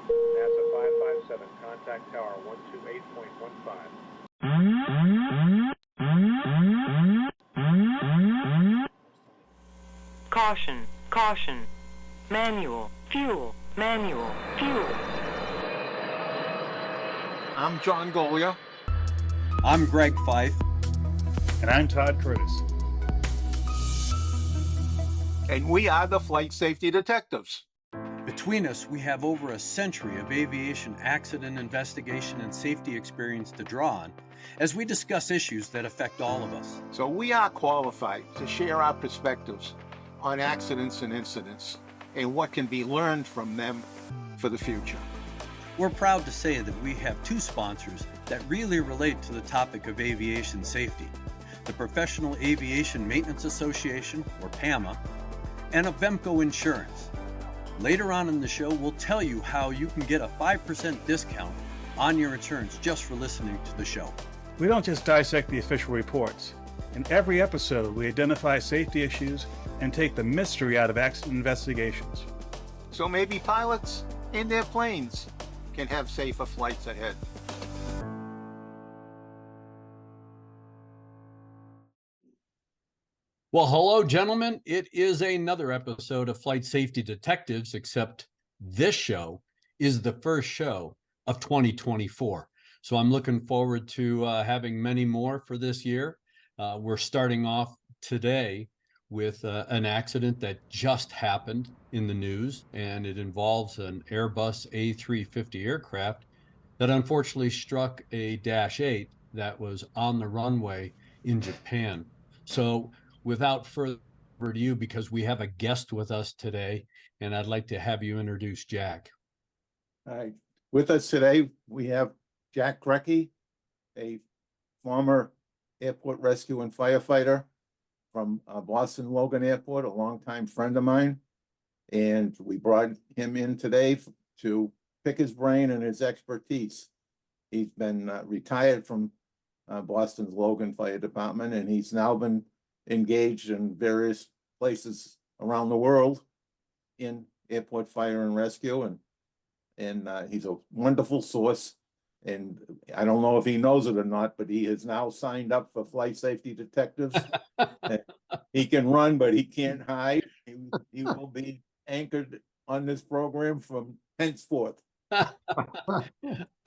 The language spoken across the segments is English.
NASA 557, contact tower 128.15. Caution, caution. Manual, fuel, manual, fuel. I'm John Golia. I'm Greg Fife. And I'm Todd Curtis. And we are the Flight Safety Detectives. Between us, we have over a century of aviation accident investigation and safety experience to draw on as we discuss issues that affect all of us. So we are qualified to share our perspectives on accidents and incidents and what can be learned from them for the future. We're proud to say that we have two sponsors that really relate to the topic of aviation safety: the Professional Aviation Maintenance Association, or PAMA, and Avemco Insurance. Later on in the show, we'll tell you how you can get a 5% discount on your insurance just for listening to the show. We don't just dissect the official reports. In every episode, we identify safety issues and take the mystery out of accident investigations. So maybe pilots and their planes can have safer flights ahead. Well, hello, gentlemen. It is another episode of Flight Safety Detectives, except this show is the first show of 2024. So I'm looking forward to having many more for this year. We're starting off today with an accident that just happened in the news, and it involves an Airbus A350 aircraft that unfortunately struck a Dash 8 that was on the runway in Japan. So without further ado, because we have a guest with us today, and I'd like to have you introduce Jack. All right. With us today, we have Jack Kreckie, a former airport rescue and firefighter from Boston Logan Airport, a longtime friend of mine. And we brought him in today to pick his brain and his expertise. He's been retired from Boston's Logan Fire Department, and he's now been engaged in various places around the world in airport fire and rescue. And he's a wonderful source. And I don't know if he knows it or not, but he has now signed up for Flight Safety Detectives. He can run, but he can't hide. He will be anchored on this program from henceforth.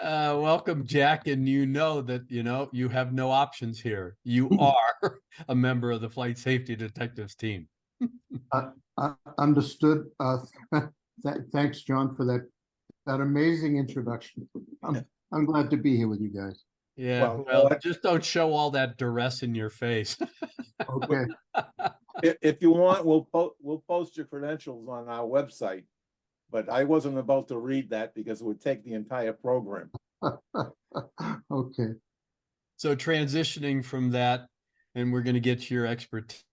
Welcome, Jack. And you know that, you have no options here. You are a member of the Flight Safety Detectives team. Understood. Thanks, John, for that amazing introduction. I'm glad to be here with you guys. Yeah, well, just don't show all that duress in your face. Okay. If you want, we'll post your credentials on our website, but I wasn't about to read that because it would take the entire program. Okay. So transitioning from that, and we're going to get to your expertise,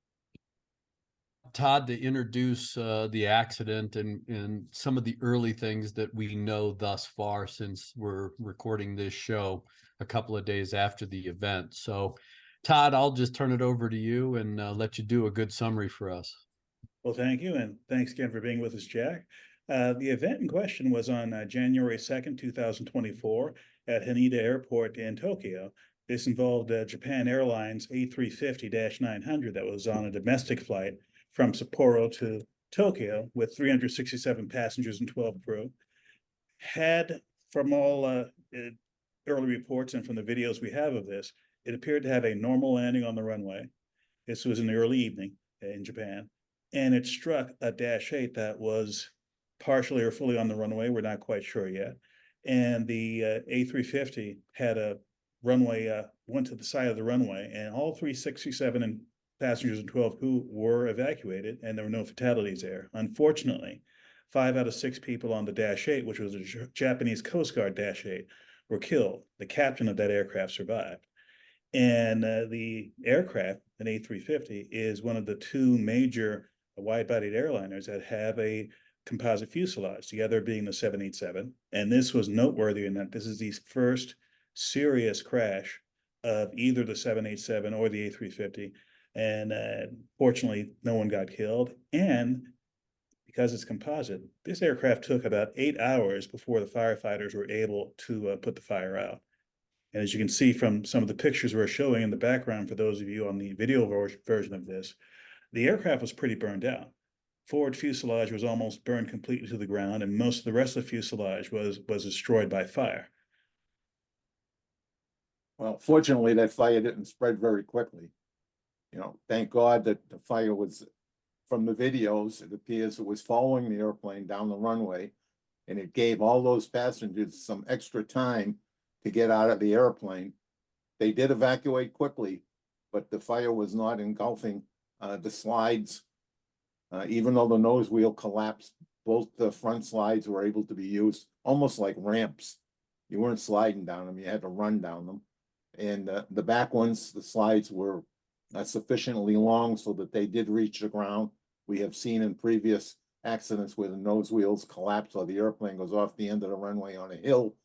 Todd, to introduce the accident and some of the early things that we know thus far, since we're recording this show a couple of days after the event. So, Todd, I'll just turn it over to you and let you do a good summary for us. Well, thank you. And thanks again for being with us, Jack. The event in question was on January 2nd, 2024 at Haneda Airport in Tokyo. This involved Japan Airlines A350-900 that was on a domestic flight from Sapporo to Tokyo with 367 passengers and 12 crew. Had, from all early reports and from the videos we have of this, it appeared to have a normal landing on the runway. This was in the early evening in Japan, and it struck a Dash 8 that was partially or fully on the runway. We're not quite sure yet. And the A350 had a runway, went to the side of the runway, and all 367 and passengers and 12 crew were evacuated, and there were no fatalities there. Unfortunately, 5 out of 6 people on the Dash 8, which was a Japanese Coast Guard Dash 8, were killed. The captain of that aircraft survived. And the aircraft, an A350, is one of the 2 major wide-bodied airliners that have a composite fuselage, the other being the 787. And this was noteworthy in that this is the first serious crash of either the 787 or the A350. And fortunately, no one got killed. And because it's composite, this aircraft took about 8 hours before the firefighters were able to put the fire out. And as you can see from some of the pictures we're showing in the background, for those of you on the video version of this, the aircraft was pretty burned out. Forward fuselage was almost burned completely to the ground, and most of the rest of the fuselage was destroyed by fire. Well, fortunately, that fire didn't spread very quickly. You know, thank God that the fire was, from the videos, it appears it was following the airplane down the runway, and it gave all those passengers some extra time to get out of the airplane. They did evacuate quickly, but the fire was not engulfing the slides. Even though the nose wheel collapsed, both the front slides were able to be used almost like ramps. You weren't sliding down them, you had to run down them. And the back ones, the slides were sufficiently long so that they did reach the ground. We have seen in previous accidents where the nose wheels collapse or the airplane goes off the end of the runway on a hill,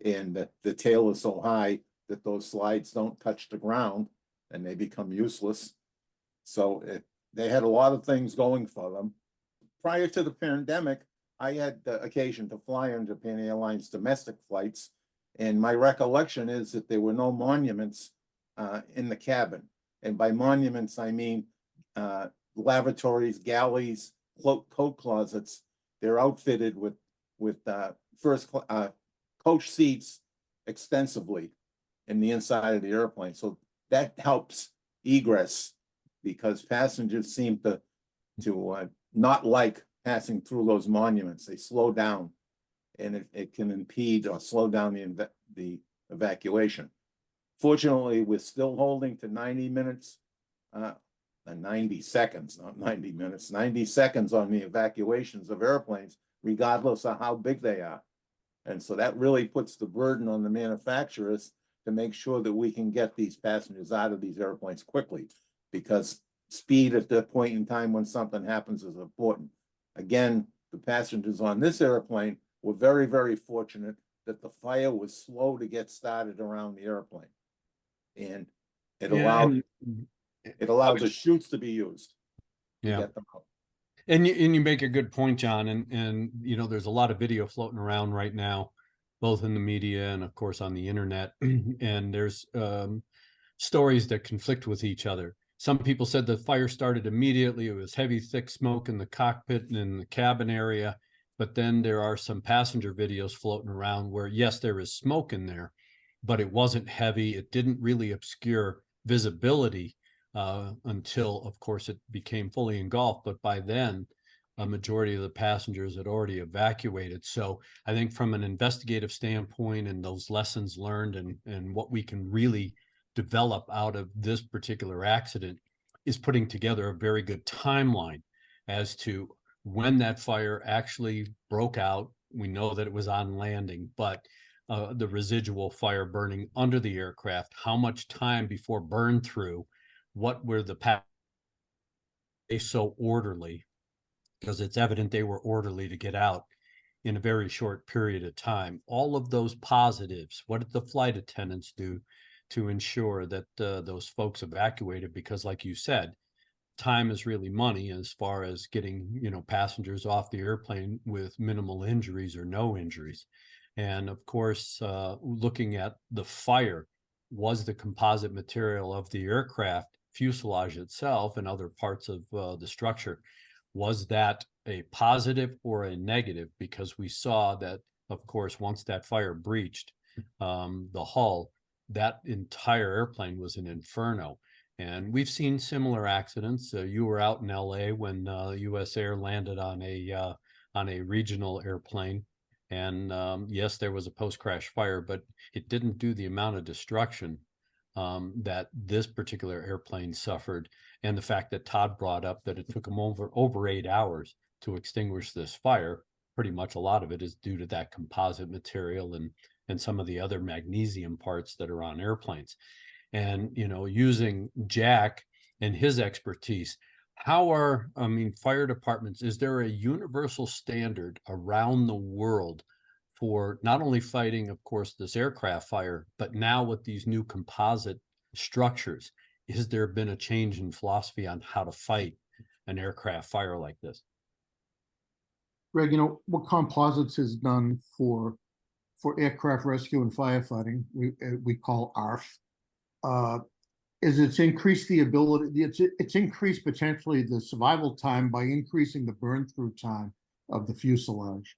and the tail is so high that those slides don't touch the ground and they become useless. So they had a lot of things going for them. Prior to the pandemic, I had the occasion to fly on Japan Airlines domestic flights, and my recollection is that there were no monuments in the cabin. And by monuments, I mean lavatories, galleys, coat closets. They're outfitted with coach seats extensively in the inside of the airplane. So that helps egress, because passengers seem to not like passing through those monuments. They slow down, and it can impede or slow down the evacuation. Fortunately, we're still holding to 90 minutes, 90 seconds, not 90 minutes, 90 seconds on the evacuations of airplanes, regardless of how big they are. And so that really puts the burden on the manufacturers to make sure that we can get these passengers out of these airplanes quickly, because speed at the point in time when something happens is important. Again, the passengers on this airplane were very, very fortunate that the fire was slow to get started around the airplane. And it allowed the chutes to be used to get them out. And you make a good point, John, and you know, there's a lot of video floating around right now, both in the media and of course on the internet, and there's stories that conflict with each other. Some people said the fire started immediately. It was heavy, thick smoke in the cockpit and in the cabin area. But then there are some passenger videos floating around where, yes, there is smoke in there, but it wasn't heavy. It didn't really obscure visibility until, of course, it became fully engulfed. But by then, a majority of the passengers had already evacuated. So I think from an investigative standpoint and those lessons learned and what we can really develop out of this particular accident is putting together a very good timeline as to when that fire actually broke out. We know that it was on landing, but the residual fire burning under the aircraft, how much time before burn through, what were they so orderly, because it's evident they were orderly to get out in a very short period of time. All of those positives, what did the flight attendants do to ensure that those folks evacuated? Because like you said, time is really money as far as getting, you know, passengers off the airplane with minimal injuries or no injuries. And of course, looking at the fire, was the composite material of the aircraft fuselage itself and other parts of the structure, was that a positive or a negative? Because we saw that, of course, once that fire breached the hull, that entire airplane was an inferno. And we've seen similar accidents. You were out in LA when USAir landed on a regional airplane. And yes, there was a post-crash fire, but it didn't do the amount of destruction that this particular airplane suffered. And the fact that Todd brought up that it took them over 8 hours to extinguish this fire, pretty much a lot of it is due to that composite material and some of the other magnesium parts that are on airplanes. And, you know, using Jack and his expertise, fire departments, is there a universal standard around the world for not only fighting, of course, this aircraft fire, but now with these new composite structures? Has there been a change in philosophy on how to fight an aircraft fire like this? Greg, what Composites has done for aircraft rescue and firefighting, we call ARF, is it's increased the ability, it's increased potentially the survival time by increasing the burn through time of the fuselage.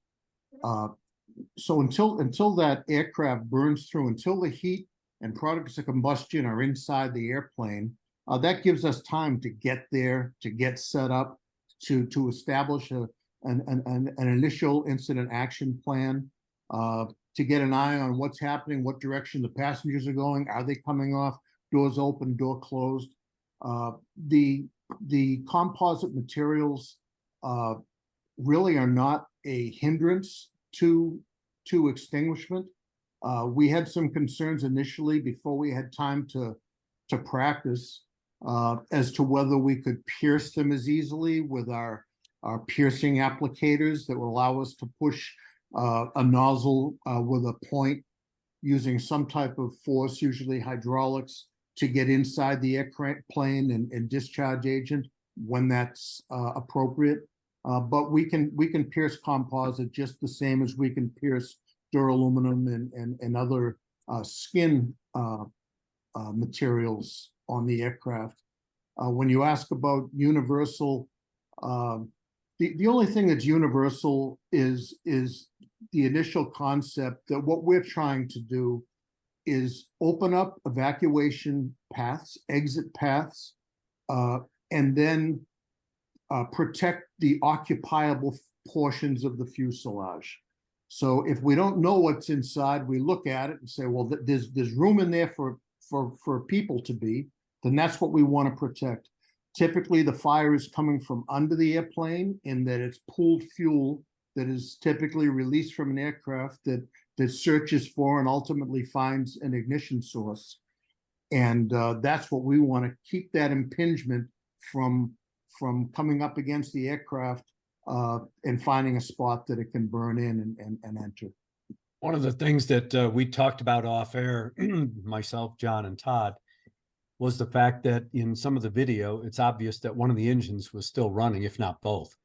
So until that aircraft burns through, until the heat and products of combustion are inside the airplane, that gives us time to get there, to get set up, to establish an initial incident action plan, to get an eye on what's happening, what direction the passengers are going, are they coming off, doors open, door closed. The composite materials really are not a hindrance to extinguishment. We had some concerns initially before we had time to practice as to whether we could pierce them as easily with our piercing applicators that will allow us to push a nozzle with a point using some type of force, usually hydraulics, to get inside the airplane and discharge agent when that's appropriate. But we can pierce composite just the same as we can pierce duraluminum and other skin materials on the aircraft. When you ask about universal, the only thing that's universal is the initial concept that what we're trying to do is open up evacuation paths, exit paths, and then protect the occupiable portions of the fuselage. So if we don't know what's inside, we look at it and say, well, there's room in there for people to be, then that's what we want to protect. Typically, the fire is coming from under the airplane in that it's pooled fuel that is typically released from an aircraft that searches for and ultimately finds an ignition source. And that's what we want to keep that impingement from coming up against the aircraft and finding a spot that it can burn in and enter. One of the things that we talked about off air, myself, John, and Todd, was the fact that in some of the video, it's obvious that one of the engines was still running, if not both.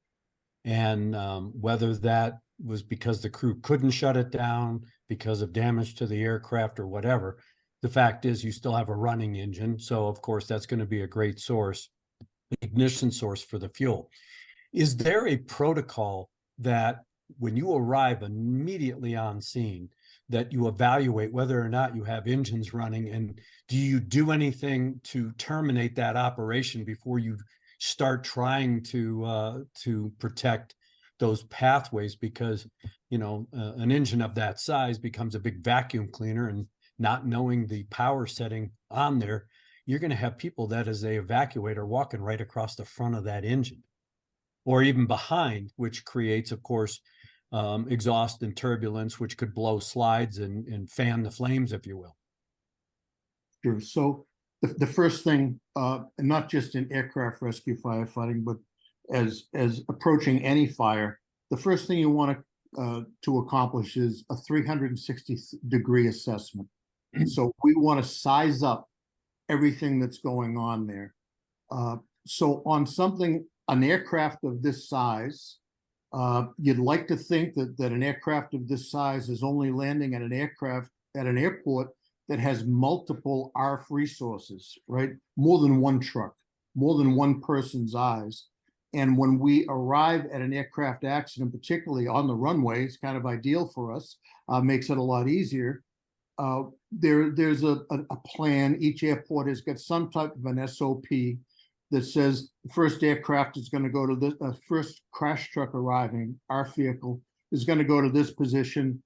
And whether that was because the crew couldn't shut it down because of damage to the aircraft or whatever, the fact is you still have a running engine. So of course, that's going to be a great source, ignition source for the fuel. Is there a protocol that when you arrive immediately on scene, that you evaluate whether or not you have engines running, and do you do anything to terminate that operation before you start trying to protect those pathways? Because an engine of that size becomes a big vacuum cleaner, and not knowing the power setting on there, you're going to have people that as they evacuate are walking right across the front of that engine or even behind, which creates, of course, exhaust and turbulence, which could blow slides and fan the flames, if you will. Sure. So the first thing, and not just in aircraft rescue firefighting, but as approaching any fire, the first thing you want to accomplish is a 360-degree assessment. So we want to size up everything that's going on there. So on an aircraft of this size, you'd like to think that an aircraft of this size is only landing at an airport that has multiple ARF resources, right? More than one truck, more than one person's eyes. And when we arrive at an aircraft accident, particularly on the runway, it's kind of ideal for us, makes it a lot easier. There's a plan. Each airport has got some type of an SOP that says the first aircraft is going to go to this, first crash truck arriving, our vehicle is going to go to this position.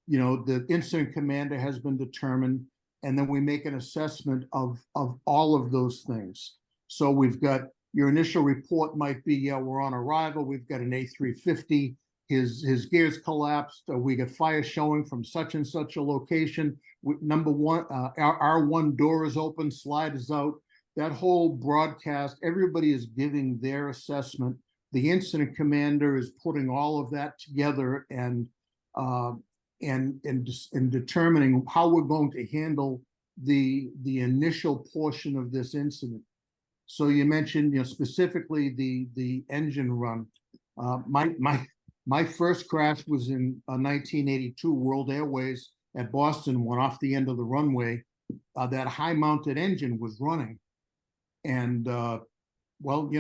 The incident commander has been determined, and then we make an assessment of all of those things. So we've got your initial report might be, yeah, we're on arrival. We've got an A350. His gears collapsed. We got fire showing from such and such a location. Number one, our one door is open, slide is out. That whole broadcast, everybody is giving their assessment. The incident commander is putting all of that together and determining how we're going to handle the initial portion of this incident. So you mentioned, specifically the engine run. My first crash was in 1982, World Airways at Boston, went off the end of the runway. That high-mounted engine was running. And, well,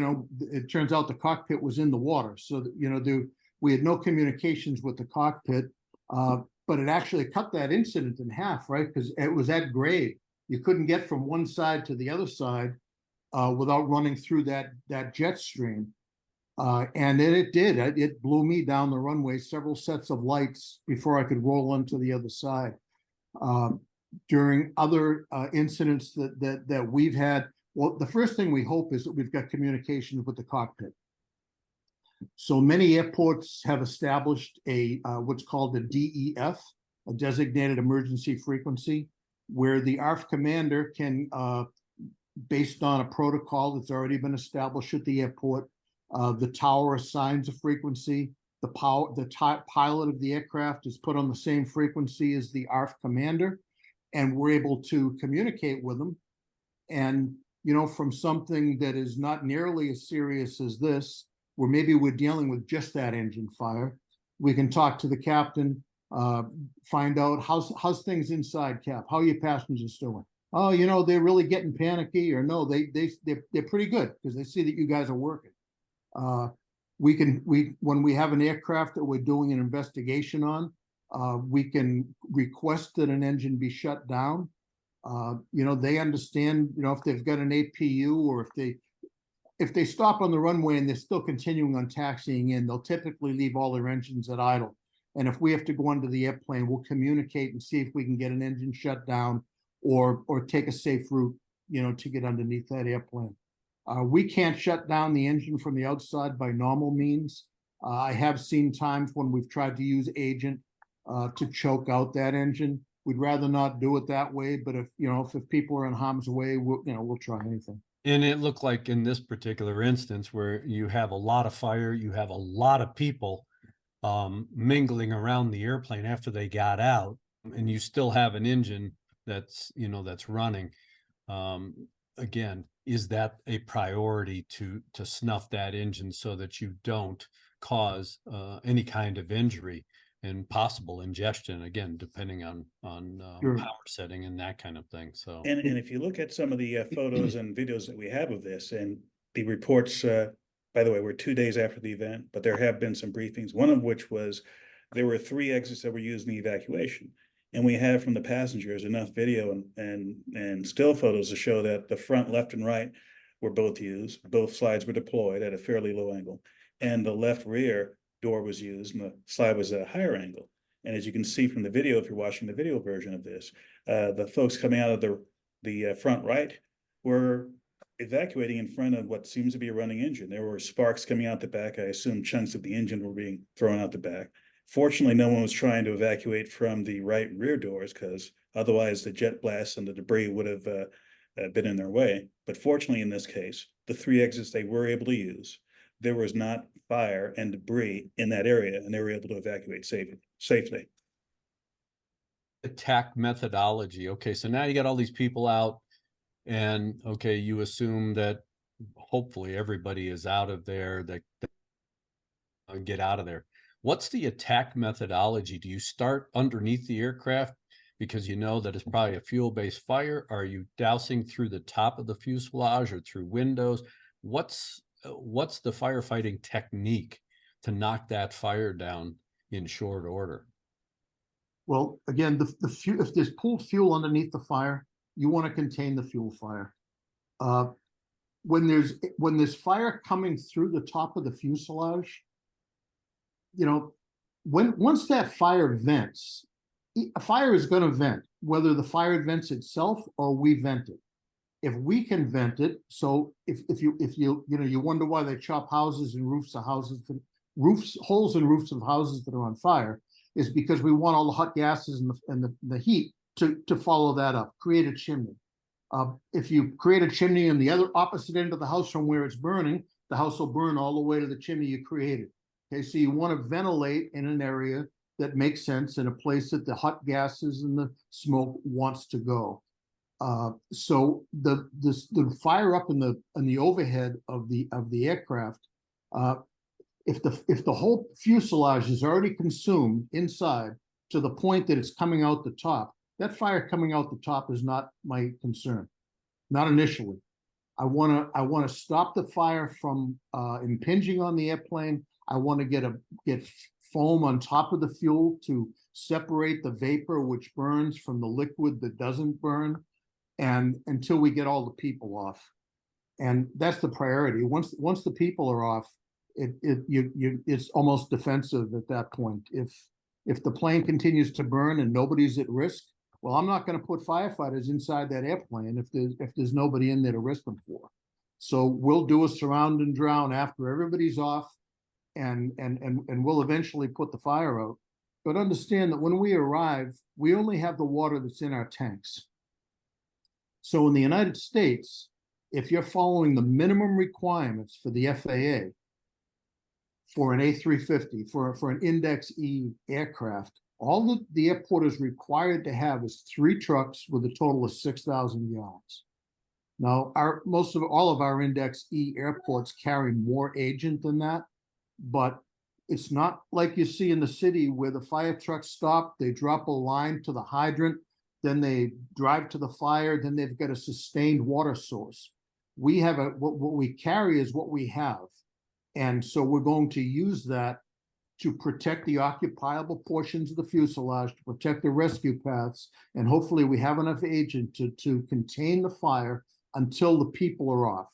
it turns out the cockpit was in the water. So, we had no communications with the cockpit, but it actually cut that incident in half, right? Because it was at grade. You couldn't get from one side to the other side without running through that jet stream. And then it did. It blew me down the runway, several sets of lights before I could roll onto the other side. During other incidents that we've had, well, the first thing we hope is that we've got communications with the cockpit. So many airports have established a what's called a DEF, a designated emergency frequency, where the ARF commander can, based on a protocol that's already been established at the airport, the tower assigns a frequency. The pilot of the aircraft is put on the same frequency as the ARF commander, and we're able to communicate with them. And from something that is not nearly as serious as this, where maybe we're dealing with just that engine fire, we can talk to the captain, find out how's things inside, Cap. How are your passengers doing? Oh, they're really getting panicky, or no, they're pretty good because they see that you guys are working. When we have an aircraft that we're doing an investigation on, we can request that an engine be shut down. They understand, if they've got an APU, or if they stop on the runway and they're still continuing on taxiing in, they'll typically leave all their engines at idle. And if we have to go onto the airplane, we'll communicate and see if we can get an engine shut down or take a safe route, to get underneath that airplane. We can't shut down the engine from the outside by normal means. I have seen times when we've tried to use agent to choke out that engine. We'd rather not do it that way, but if people are in harm's way, we'll try anything. And it looked like in this particular instance where you have a lot of fire, you have a lot of people mingling around the airplane after they got out, and you still have an engine that's running. Again, is that a priority to snuff that engine so that you don't cause any kind of injury and possible ingestion, again, depending on Sure. power setting and that kind of thing. So, And if you look at some of the photos and videos that we have of this, and the reports, by the way, we're 2 days after the event, but there have been some briefings, one of which was there were 3 exits that were used in the evacuation. And we have from the passengers enough video and still photos to show that the front left and right were both used. Both slides were deployed at a fairly low angle, and the left rear door was used and the slide was at a higher angle. And as you can see from the video, if you're watching the video version of this, the folks coming out of the front right were evacuating in front of what seems to be a running engine. There were sparks coming out the back. I assume chunks of the engine were being thrown out the back. Fortunately, no one was trying to evacuate from the right rear doors, because otherwise the jet blast and the debris would have been in their way. But fortunately, in this case, the 3 exits they were able to use, there was not fire and debris in that area, and they were able to evacuate safely. attack methodology. Okay, so now you got all these people out, and okay, you assume that hopefully everybody is out of there, that get out of there. What's the attack methodology? Do you start underneath the aircraft because you know that it's probably a fuel-based fire? Are you dousing through the top of the fuselage or through windows? What's the firefighting technique to knock that fire down in short order? Well, again, if there's pooled fuel underneath the fire, you want to contain the fuel fire. When there's fire coming through the top of the fuselage, once that fire vents, a fire is going to vent, whether the fire vents itself or we vent it. If we can vent it, so if you wonder why they chop houses and roofs of houses, holes in roofs of houses that are on fire, is because we want all the hot gases and the heat to follow that up, create a chimney. If you create a chimney on the other opposite end of the house from where it's burning, the house will burn all the way to the chimney you created. Okay, so you want to ventilate in an area that makes sense, in a place that the hot gases and the smoke wants to go. So the fire up in the overhead of the aircraft, if the whole fuselage is already consumed inside to the point that it's coming out the top, that fire coming out the top is not my concern, not initially. I want to stop the fire from impinging on the airplane. I want to get foam on top of the fuel to separate the vapor which burns from the liquid that doesn't burn, and until we get all the people off. And that's the priority. Once the people are off, it's almost defensive at that point. If the plane continues to burn and nobody's at risk, well, I'm not going to put firefighters inside that airplane if there's nobody in there to risk them for. So we'll do a surround and drown after everybody's off, and we'll eventually put the fire out. But understand that when we arrive, we only have the water that's in our tanks. So in the United States, if you're following the minimum requirements for the FAA for an A350, for an Index E aircraft, all the airport is required to have is 3 trucks with a total of 6,000 gallons. Now, all of our Index E airports carry more agent than that, but it's not like you see in the city where the fire trucks stop, they drop a line to the hydrant, then they drive to the fire, then they've got a sustained water source. We have what we carry is what we have. And so we're going to use that to protect the occupiable portions of the fuselage, to protect the rescue paths, and hopefully we have enough agent to contain the fire until the people are off.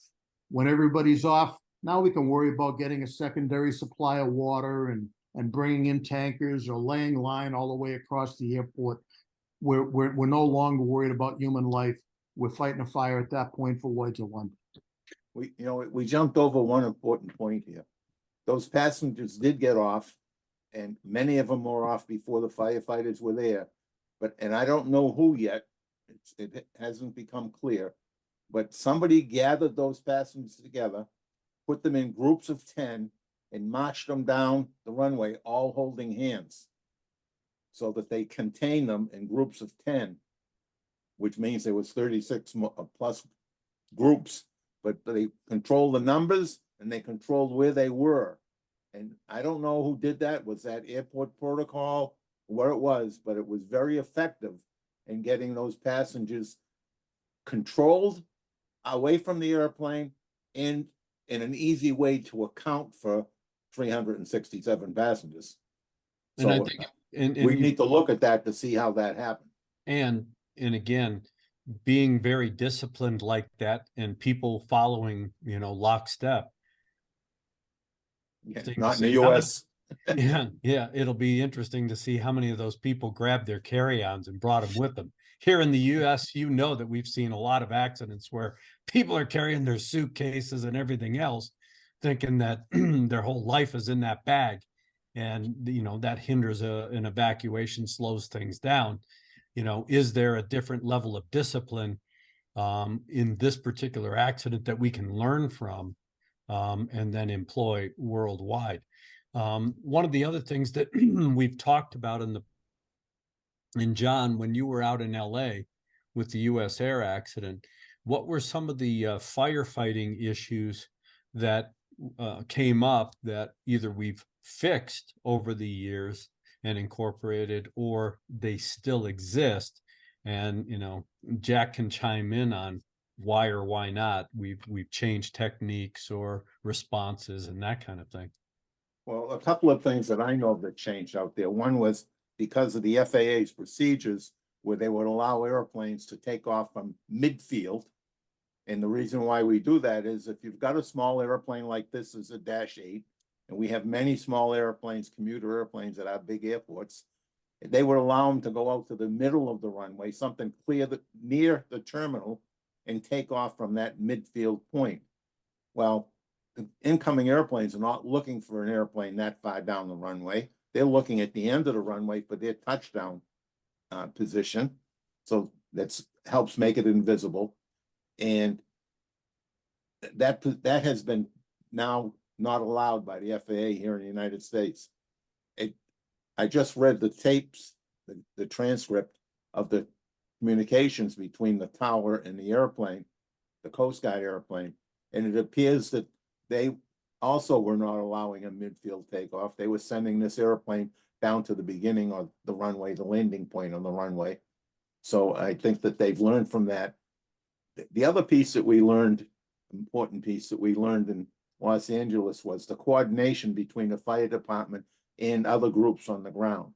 When everybody's off, now we can worry about getting a secondary supply of water and bringing in tankers or laying line all the way across the airport. We're no longer worried about human life. We're fighting a fire at that point for Lloyd's of London. We jumped over one important point here. Those passengers did get off, and many of them were off before the firefighters were there. And I don't know who yet. It hasn't become clear. But somebody gathered those passengers together, put them in groups of 10, and marched them down the runway, all holding hands, so that they contain them in groups of 10, which means there was 36 plus groups, but they controlled the numbers and they controlled where they were. And I don't know who did that. Was that airport protocol, what it was, but it was very effective in getting those passengers controlled away from the airplane and in an easy way to account for 367 passengers. And so I think we need to look at that to see how that happened. And again, being very disciplined like that and people following, lockstep. Yeah, not in the US. Yeah, it'll be interesting to see how many of those people grabbed their carry-ons and brought them with them. Here in the US, that we've seen a lot of accidents where people are carrying their suitcases and everything else, thinking that their whole life is in that bag. And, that hinders an evacuation, slows things down. Is there a different level of discipline in this particular accident that we can learn from and then employ worldwide? One of the other things that we've talked about in John, when you were out in LA with the USAir accident, what were some of the firefighting issues that came up that either we've fixed over the years and incorporated, or they still exist? And Jack can chime in on why or why not we've changed techniques or responses and that kind of thing. Well, a couple of things that I know that changed out there. One was because of the FAA's procedures where they would allow airplanes to take off from midfield. And the reason why we do that is if you've got a small airplane like this is a Dash 8, and we have many small airplanes, commuter airplanes at our big airports, they would allow them to go out to the middle of the runway, something clear near the terminal, and take off from that midfield point. Well, the incoming airplanes are not looking for an airplane that far down the runway. They're looking at the end of the runway for their touchdown position. So that helps make it invisible. And that has been now not allowed by the FAA here in the United States. I just read the tapes, the transcript of the communications between the tower and the airplane, the Coast Guard airplane, and it appears that they also were not allowing a midfield takeoff. They were sending this airplane down to the beginning of the runway, the landing point on the runway. So I think that they've learned from that. The other piece that we learned, important piece that we learned in Los Angeles, was the coordination between the fire department and other groups on the ground.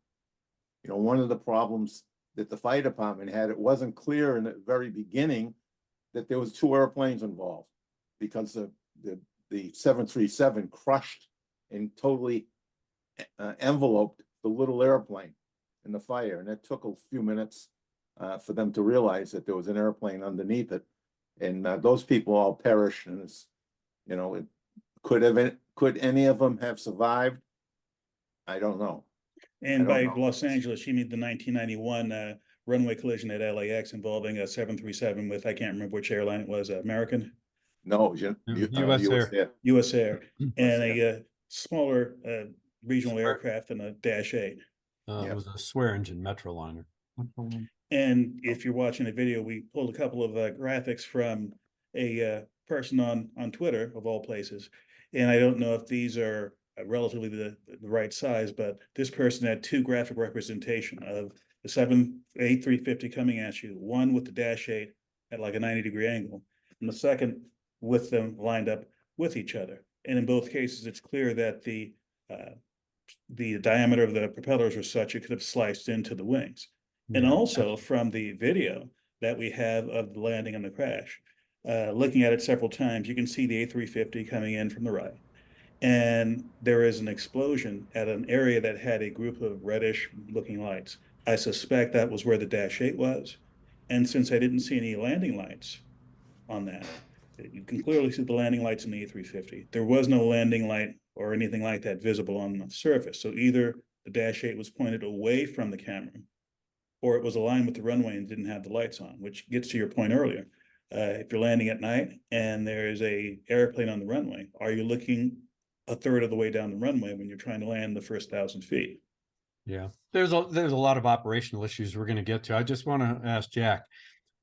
You know, one of the problems that the fire department had, it wasn't clear in the very beginning that there was 2 airplanes involved, because the 737 crushed and totally enveloped the little airplane in the fire, and it took a few minutes for them to realize that there was an airplane underneath it, and those people all perished. And it's, you know, it could any of them have survived? I don't know. And I by don't know. Los Angeles, you mean the 1991 runway collision at LAX involving a 737 with, I can't remember which airline it was, American? No, USAir. USAir, and USAir. a smaller regional Swear. aircraft and a Dash 8. It Yeah. was a swear engine Metroliner. And if you're watching the video, we pulled a couple of graphics from a person on Twitter, of all places. And I don't know if these are relatively the right size, but this person had 2 graphic representation of the A350 coming at you, one with the Dash 8 at like a 90-degree angle, and the second with them lined up with each other. And in both cases, it's clear that the diameter of the propellers was such it could have sliced into the wings. And also from the video that we have of the landing and the crash, looking at it several times, you can see the A350 coming in from the right. And there is an explosion at an area that had a group of reddish looking lights. I suspect that was where the Dash 8 was. And since I didn't see any landing lights on that, you can clearly see the landing lights in the A350. There was no landing light or anything like that visible on the surface. So either the Dash 8 was pointed away from the camera, or it was aligned with the runway and didn't have the lights on, which gets to your point earlier. If you're landing at night and there is a airplane on the runway, are you looking a third of the way down the runway when you're trying to land the first 1,000 feet? Yeah, there's a lot of operational issues we're going to get to. I just want to ask Jack,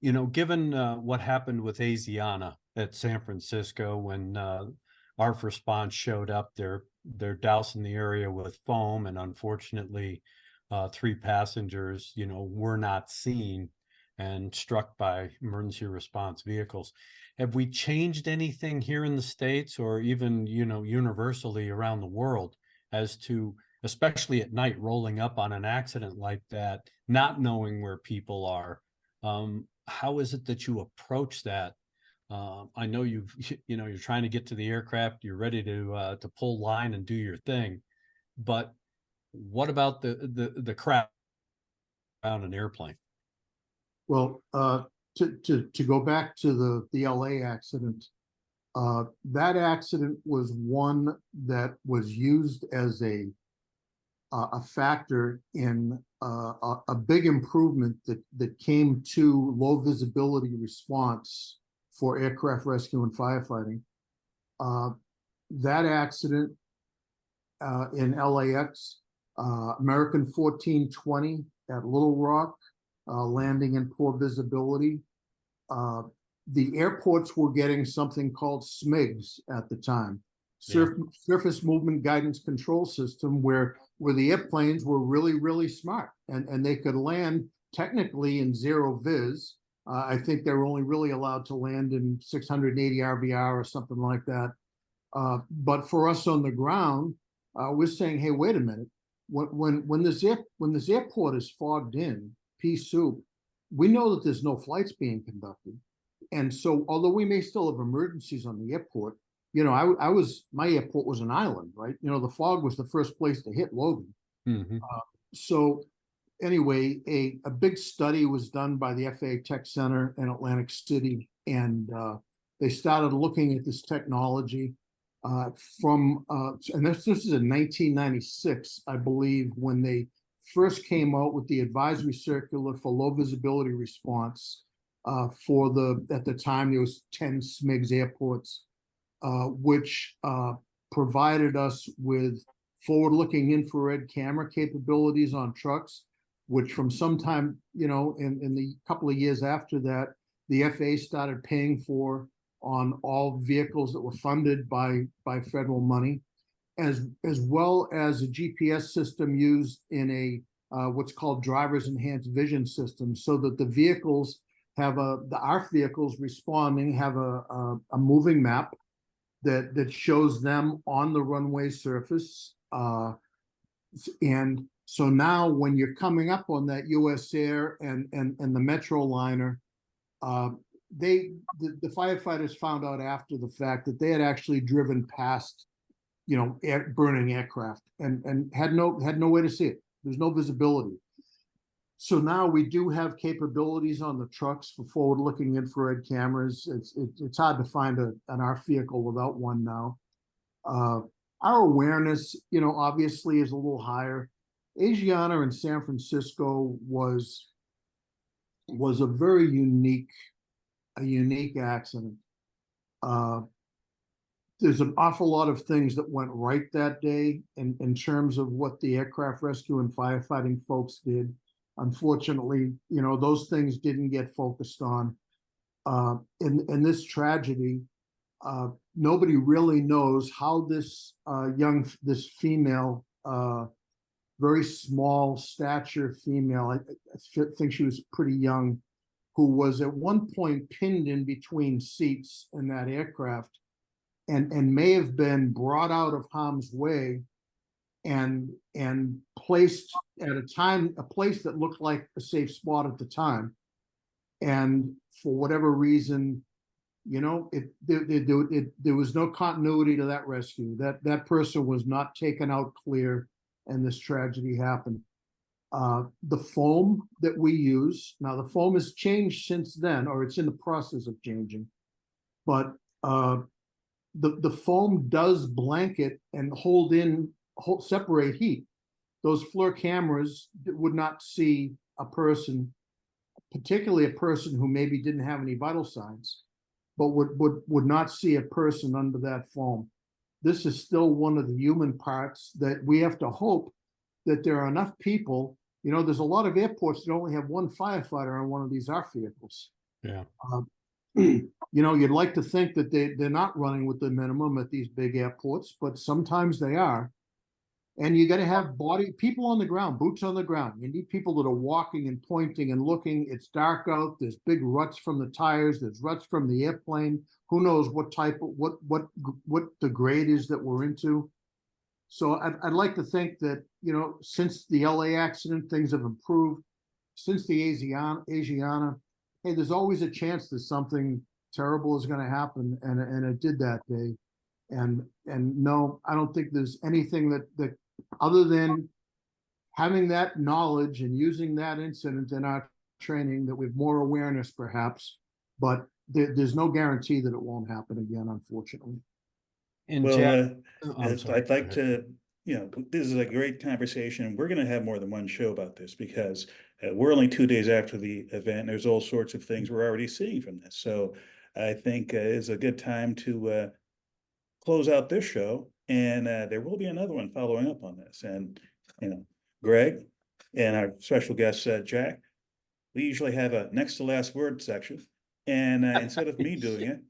you know, given what happened with Asiana at San Francisco when our response showed up, they're dousing the area with foam, and unfortunately 3 passengers, you know, were not seen and struck by emergency response vehicles. Have we changed anything here in the States, or even, you know, universally around the world, as to, especially at night, rolling up on an accident like that, not knowing where people are? How is it that you approach that? I know you're trying to get to the aircraft, you're ready to pull line and do your thing, but what about the crowd around an airplane? Well, to go back to the LA accident, that accident was one that was used as a factor in a big improvement that came to low visibility response for aircraft rescue and firefighting. That accident in LAX, American 1420 at Little Rock, landing in poor visibility. The airports were getting something called SMIGs at the time, Surface Movement Guidance Control System, where the airplanes were really smart, and they could land technically in 0 vis. I think they're only really allowed to land in 680 RVR or something like that. But for us on the ground, we're saying, hey, wait a minute. When this airport is fogged in, pea soup, we know that there's no flights being conducted. And so, although we may still have emergencies on the airport, you know, my airport was an island, right? You know, the fog was the first place to hit Logan. Mm-hmm. So anyway, a big study was done by the FAA Tech Center in Atlantic City, and they started looking at this technology and this is in 1996, I believe, when they first came out with the advisory circular for low visibility response at the time there was 10 SMIGs airports, which provided us with forward-looking infrared camera capabilities on trucks, which from sometime, you know, in the couple of years after that, the FAA started paying for on all vehicles that were funded by federal money, as well as a GPS system used in a what's called driver's enhanced vision system, so that the vehicles have the ARF vehicles responding have a moving map that shows them on the runway surface. And so now when you're coming up on that USAir and the Metroliner, the firefighters found out after the fact that they had actually driven past, burning aircraft and had no way to see it. There's no visibility. So now we do have capabilities on the trucks for forward-looking infrared cameras. It's hard to find an ARF vehicle without one now. Our awareness, obviously is a little higher. Asiana in San Francisco was a very unique accident. There's an awful lot of things that went right that day in terms of what the aircraft rescue and firefighting folks did. Unfortunately, those things didn't get focused on. In this tragedy, nobody really knows how this female, very small stature female, I think she was pretty young, who was at one point pinned in between seats in that aircraft and may have been brought out of harm's way and placed at a place that looked like a safe spot at the time. And for whatever reason, there was no continuity to that rescue. That person was not taken out clear, and this tragedy happened. The foam that we use now, the foam has changed since then, or it's in the process of changing, but the foam does blanket and separate heat. Those FLIR cameras would not see a person, particularly a person who maybe didn't have any vital signs, but would not see a person under that foam. This is still one of the human parts that we have to hope that there are enough people. There's a lot of airports that only have one firefighter on one of these ARF vehicles. Yeah. You'd like to think that they're not running with the minimum at these big airports, but sometimes they are. And you got to have people on the ground, boots on the ground. You need people that are walking and pointing and looking. It's dark out. There's big ruts from the tires. There's ruts from the airplane. Who knows what the grade is that we're into. So I'd like to think that, since the LA accident, things have improved. Since the Asiana, hey, there's always a chance that something terrible is going to happen, and it did that day. And no, I don't think there's anything that other than having that knowledge and using that incident in our training, that we have more awareness perhaps, but there's no guarantee that it won't happen again, unfortunately. And Well, Jack, I'd like to, this is a great conversation. We're going to have more than one show about this because we're only 2 days after the event. There's all sorts of things we're already seeing from this. So I think it's a good time to close out this show, and there will be another one following up on this. And, Greg and our special guest, Jack, we usually have a next to last word section. And instead of me doing it,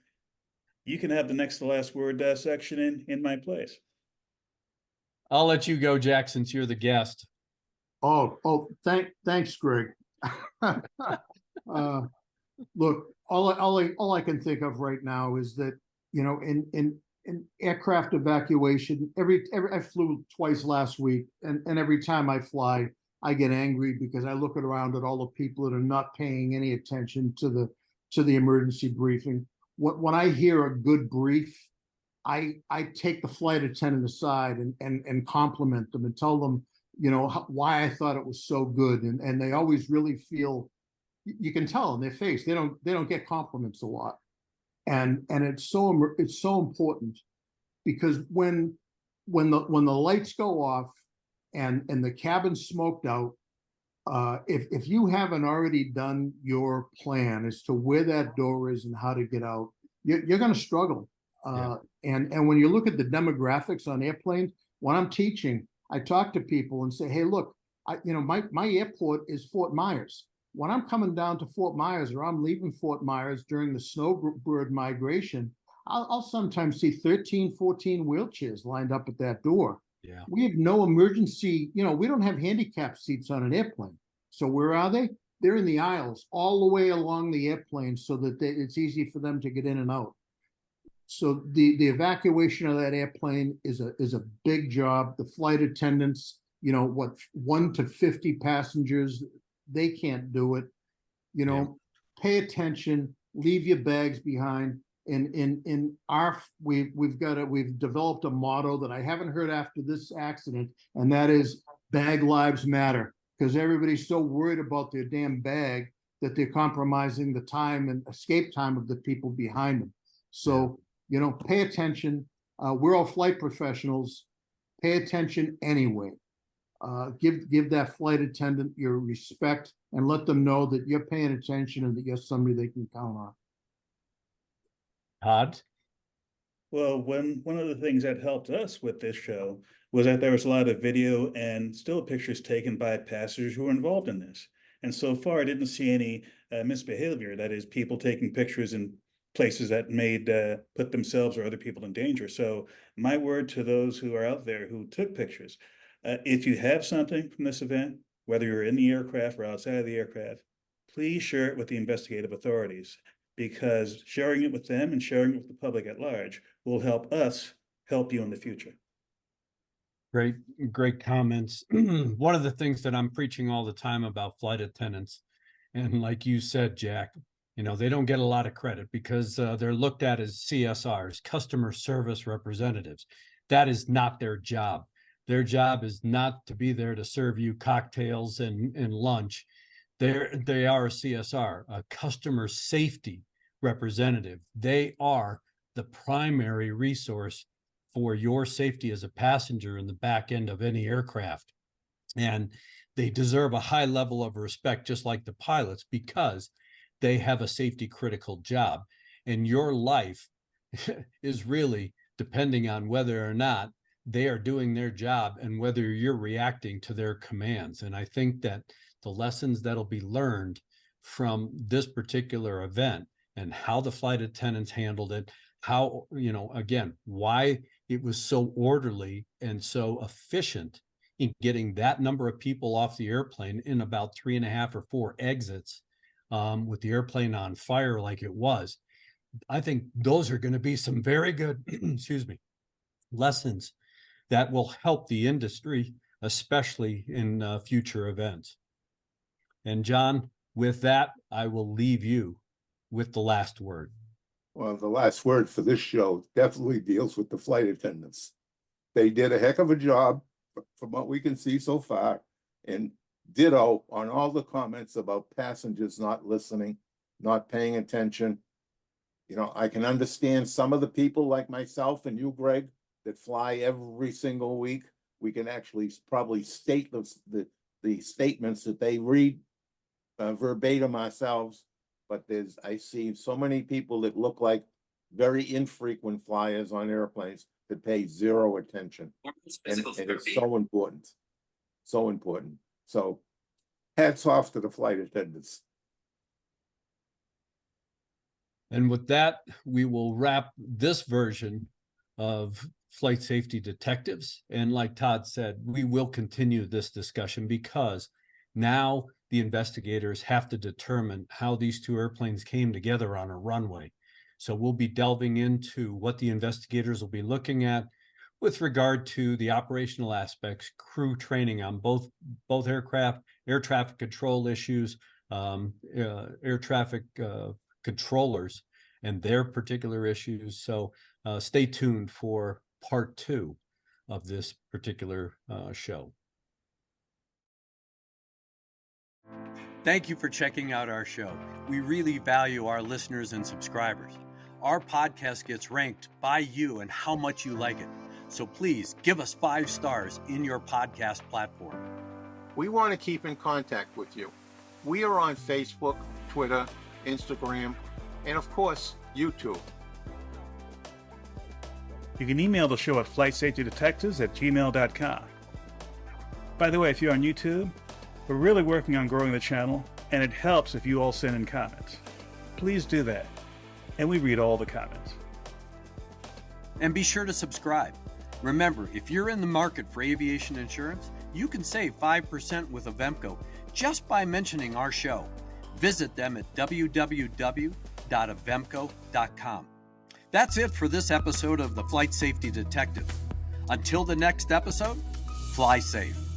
you can have the next to last word section in my place. I'll let you go, Jack, since you're the guest. Thanks, Greg. Look, all I can think of right now is that, in aircraft evacuation, I flew twice last week, and every time I fly, I get angry because I look around at all the people that are not paying any attention to the emergency briefing. When I hear a good brief, I take the flight attendant aside and compliment them and tell them, why I thought it was so good, and they always really feel, you can tell in their face, they don't get compliments a lot, and it's so important, because when the lights go off and the cabin's smoked out, if you haven't already done your plan as to where that door is and how to get out, you're going to struggle. And when you look at the demographics on airplanes, when I'm teaching, I talk to people and say, hey, look, my airport is Fort Myers. when I'm coming down to Fort Myers or I'm leaving Fort Myers during the snowbird migration, I'll sometimes see 13, 14 wheelchairs lined up at that door. Yeah. We have no emergency, we don't have handicap seats on an airplane. So where are they? They're in the aisles all the way along the airplane so that it's easy for them to get in and out. So the evacuation of that airplane is a big job. The flight attendants, 1 to 50 passengers, they can't do it. Pay attention, leave your bags behind. We've developed a motto that I haven't heard after this accident, and that is bag lives matter, because everybody's so worried about their damn bag that they're compromising the time and escape time of the people behind them. So, pay attention. We're all flight professionals. Pay attention anyway. Give that flight attendant your respect and let them know that you're paying attention and that you're somebody they can count on. Todd? Well, one of the things that helped us with this show was that there was a lot of video and still pictures taken by passengers who were involved in this. And so far, I didn't see any misbehavior. That is, people taking pictures in places that put themselves or other people in danger. So my word to those who are out there who took pictures, if you have something from this event, whether you're in the aircraft or outside of the aircraft, please share it with the investigative authorities, because sharing it with them and sharing it with the public at large will help us help you in the future. Great comments. One of the things that I'm preaching all the time about flight attendants, and like you said, Jack, they don't get a lot of credit because they're looked at as CSRs, customer service representatives. That is not their job. Their job is not to be there to serve you cocktails and lunch. They are a CSR, a customer safety representative. They are the primary resource for your safety as a passenger in the back end of any aircraft. And they deserve a high level of respect, just like the pilots, because they have a safety critical job. And your life is really depending on whether or not they are doing their job and whether you're reacting to their commands. And I think that the lessons that'll be learned from this particular event and how the flight attendants handled it, how, again, why it was so orderly and so efficient in getting that number of people off the airplane in about 3.5 or 4 exits, with the airplane on fire like it was. I think those are going to be some very good, lessons that will help the industry, especially in future events. And John, with that, I will leave you with the last word. Well, the last word for this show definitely deals with the flight attendants. They did a heck of a job from what we can see so far, and ditto on all the comments about passengers not listening, not paying attention. I can understand some of the people like myself and you, Greg, that fly every single week. We can actually probably state the statements that they read verbatim ourselves. But I see so many people that look like very infrequent flyers on airplanes that pay zero attention. And it's so important. So important. So hats off to the flight attendants. And with that, we will wrap this version of Flight Safety Detectives. And like Todd said, we will continue this discussion because now the investigators have to determine how these 2 airplanes came together on a runway. So we'll be delving into what the investigators will be looking at with regard to the operational aspects, crew training on both aircraft, air traffic control issues, air traffic controllers and their particular issues. So stay tuned for part 2 of this particular show. Thank you for checking out our show. We really value our listeners and subscribers. Our podcast gets ranked by you and how much you like it. So please give us 5 stars in your podcast platform. We want to keep in contact with you. We are on Facebook, Twitter, Instagram, and of course, YouTube. You can email the show at flightsafetydetectives@gmail.com. By the way, if you're on YouTube, we're really working on growing the channel, and it helps if you all send in comments. Please do that, and we read all the comments. And be sure to subscribe. Remember, if you're in the market for aviation insurance, you can save 5% with Avemco just by mentioning our show. Visit them at www.avemco.com. That's it for this episode of the Flight Safety Detective. Until the next episode, fly safe.